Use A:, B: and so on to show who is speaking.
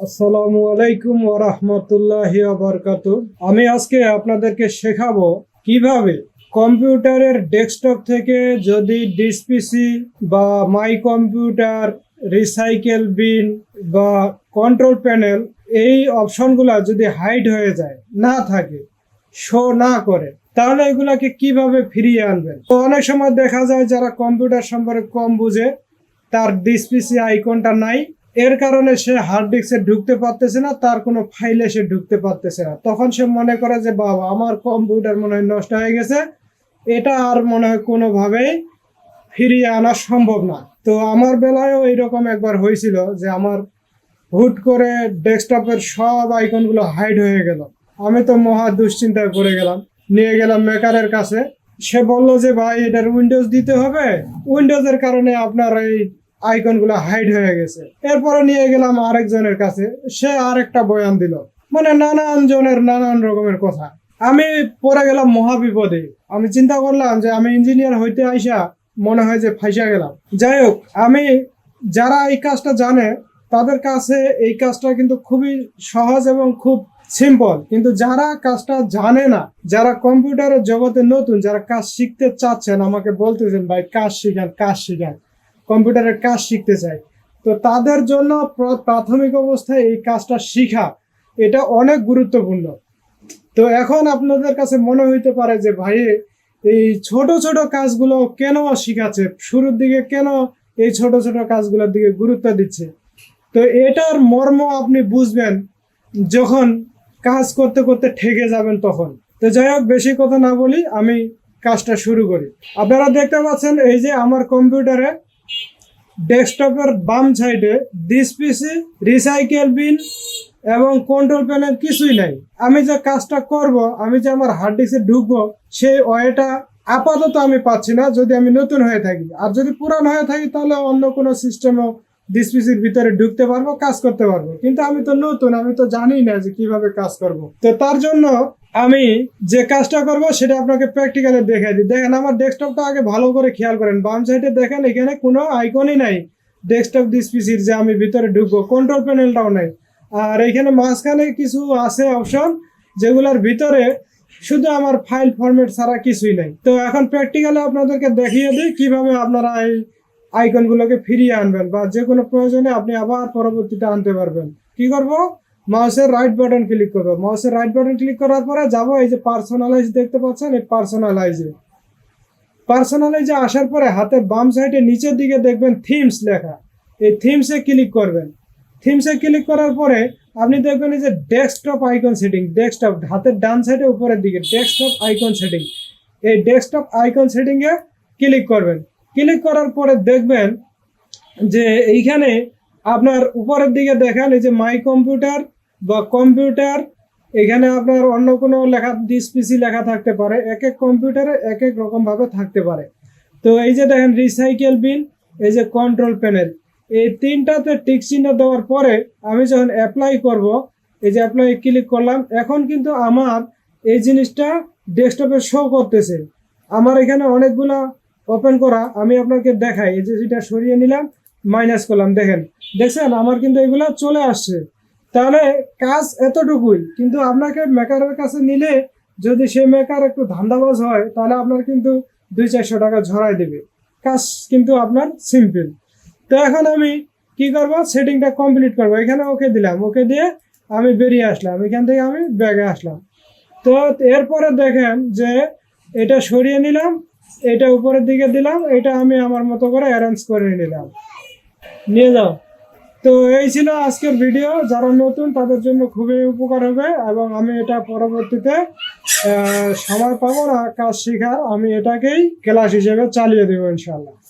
A: আসসালামু আলাইকুম ওয়া রাহমাতুল্লাহি ওয়া বারাকাতুহু। আমি আজকে আপনাদেরকে শেখাবো কিভাবে কম্পিউটারের ডেস্কটপ থেকে যদি ডিসপিসি বা মাই কম্পিউটার, রিসাইকেল বিন বা কন্ট্রোল প্যানেল এই অপশনগুলো যদি হাইড হয়ে যায়, না থাকে, শো না করে, তাহলে এগুলাকে কিভাবে ফিরিয়ে আনবেন। তো অনেক সময় দেখা যায় যারা কম্পিউটার সম্পর্কে কম বুঝে, তার ডিসপিসি আইকনটা নাই, এর কারণে সে হার্ড ডিস্কে ঢুকতে পারতেছে না, তার কোনো ফাইলে সে ঢুকতে পারতেছে না। তখন সে মনে করে যে বাবা আমার কম্পিউটার মনে হয় নষ্ট হয়ে গেছে, এটা আর মনে হয় কোনোভাবেই ফিরিয়ে আনা সম্ভব না। তো আমার বেলায়ও এইরকম একবার হয়েছিল যে আমার হুট করে ডেস্কটপের সব আইকনগুলো হাইড হয়ে গেল। আমি তো মহা দুশ্চিন্তায় পড়ে গেলাম, নিয়ে গেলাম মেকারের কাছে। সে বলল যে ভাই এটার উইন্ডোজ দিতে হবে, উইন্ডোজের কারণে আপনার এই আইকনগুলো হাইড হয়ে গেছে। এরপরে নিয়ে গেলাম আরেকজনের কাছে, সে আরেকটা বয়ান দিল, মানে নানান জনের নানান রকমের কথা। আমি পড়ে গেলাম মহা বিপদে। আমি চিন্তা করলাম যে আমি ইঞ্জিনিয়ার হইতে আইসা মনে হয় যে ফাইসা গেলাম। যাই হোক, আমি যারা এই কাজটা জানে তাদের কাছে এই কাজটা কিন্তু খুবই সহজ এবং খুব সিম্পল। কিন্তু যারা কাজটা জানে না, যারা কম্পিউটারের জগতে নতুন, যারা কাজ শিখতে চাচ্ছেন, আমাকে বলতেছেন ভাই কাজ শিখান, কাজ শিখান, কম্পিউটারের কাজ শিখতে চাই, তো তাদের জন্য প্রাথমিক অবস্থায় এই কাজটা শিখা এটা অনেক গুরুত্বপূর্ণ। তো এখন আপনাদের কাছে মনে হইতে পারে যে ভাই এই ছোট ছোট কাজগুলো কেন শিখাচ্ছে, শুরুর দিকে কেন এই ছোট ছোট কাজগুলোর দিকে গুরুত্ব দিচ্ছে। তো এটার মর্ম আপনি বুঝবেন যখন কাজ করতে করতে ঠেকে যাবেন তখন। তো যাই হোক, বেশি কথা না বলি, আমি কাজটা শুরু করি। আপনারা দেখতে পাচ্ছেন এই যে আমার কম্পিউটারে ডেস্কটপের বাম সাইডে ডিসপিসি, রিসাইকেল বিন এবং কন্ট্রোল প্যানেল কিছুই নাই। আমি যে কাজটা করব, আমি যে আমার হার্ড ডিস্কে ঢুকবো, সেই ওয়েটা আপাতত আমি পাচ্ছি না যদি আমি নতুন হয়ে থাকি। আর যদি পুরান হয়ে থাকি তাহলে অন্য কোনো সিস্টেমও ডিসপিসির ভিতরে ঢুকতে পারবো, কাজ করতে পারবো। কিন্তু আমি তো নতুন, আমি তো জানি না যে কিভাবে কাজ করব। তো তার জন্য আমি যে কাজটা করব সেটা আপনাকে প্র্যাকটিক্যালি দেখাই দিই। দেখেন আমার ডেস্কটপটা আগে ভালো করে খেয়াল করেন। বাম সাইডে দেখেন এখানে কোনো আইকনই নাই ডেস্কটপ ডিসপিসির যে আমি ভিতরে ঢুকবো, কন্ট্রোল প্যানেলটাও নাই। আর এইখানে মাঝখানে কিছু আছে অপশন যেগুলোর ভিতরে শুধু আমার ফাইল ফরম্যাট ছাড়া কিছুই নাই। তো এখন প্র্যাকটিক্যালি আপনাদেরকে দেখিয়ে দিই কিভাবে আপনারা এই আইকনগুলোকে ফিরিয়ে আনবেন, বা যে কোনো প্রয়োজনে আপনি আবার পরবর্তীতে আনতে পারবেন। কি করব, মাউসের রাইট বাটন ক্লিক করবো। মাউসের রাইট বাটন ক্লিক করার পরে যাব এই যে পার্সোনালাইজ দেখতে পাচ্ছেন, এই পার্সোনালাইজে আসার পরে হাতের বাম সাইডে নিচের দিকে দেখবেন থিমস লেখা, এই থিমসে ক্লিক করবেন। থিমসে ক্লিক করার পরে আপনি দেখবেন এই যে ডেস্কটপ আইকন সেটিং, ডেস্কটপ হাতের ডান সাইডে উপরের দিকে ডেস্কটপ আইকন সেটিং, এই ডেস্কটপ আইকন সেটিংয়ে ক্লিক করবেন। ক্লিক করার পরে দেখবেন যে এইখানে আপনার উপরের দিকে দেখেন এই যে মাই কম্পিউটার বা কম্পিউটার, এখানে আপনার অন্য কোনো লেখা ডিসপিসি লেখা থাকতে পারে, এক এক কম্পিউটারে এক এক রকমভাবে থাকতে পারে। তো এই যে দেখেন রিসাইকেল বিন, এই যে কন্ট্রোল প্যানেল, এই তিনটাতে টিক চিহ্ন দেওয়ার পরে আমি যখন অ্যাপ্লাই করব, এই যে অ্যাপ্লাই ক্লিক করলাম, এখন কিন্তু আমার এই জিনিসটা ডেস্কটপে শো করতেছে। আমার এখানে অনেকগুলা ওপেন করা, আমি আপনাকে দেখাই। এই যে যেটা সরিয়ে নিলাম, মাইনাস করলাম, দেখছেন আমার কিন্তু এগুলা চলে আসছে। তাহলে কাজ এতটুকুই, কিন্তু আপনাকে মেকারের কাছে নিলে যদি সে মেকার একটু ধান্দাবাজ হয় তাহলে আপনার কিন্তু 200-400 টাকা ঝরাই দেবে। কাজ কিন্তু আপনার সিম্পল। তো এখন আমি কি করব, সেটিংটা কমপ্লিট করব। এখানে ওকে দিলাম, ওকে দিয়ে আমি বেরিয়ে আসলাম, এখান থেকে আমি ব্যাগে আসলাম। তো এরপরে দেখেন যে এটা সরিয়ে নিলাম, এটা উপরের দিকে দিলাম, এটা আমি আমার মতো করে অ্যারেঞ্জ করে নিলাম, নিয়ে যাও। তো এই ছিল আজকের ভিডিও। যারা নতুন তাদের জন্য খুবই উপকার হবে, এবং আমি এটা পরবর্তীতে সময় পাবো না কাজ শেখার, আমি এটাকেই ক্লাস হিসেবে চালিয়ে দেবো ইনশাল্লাহ।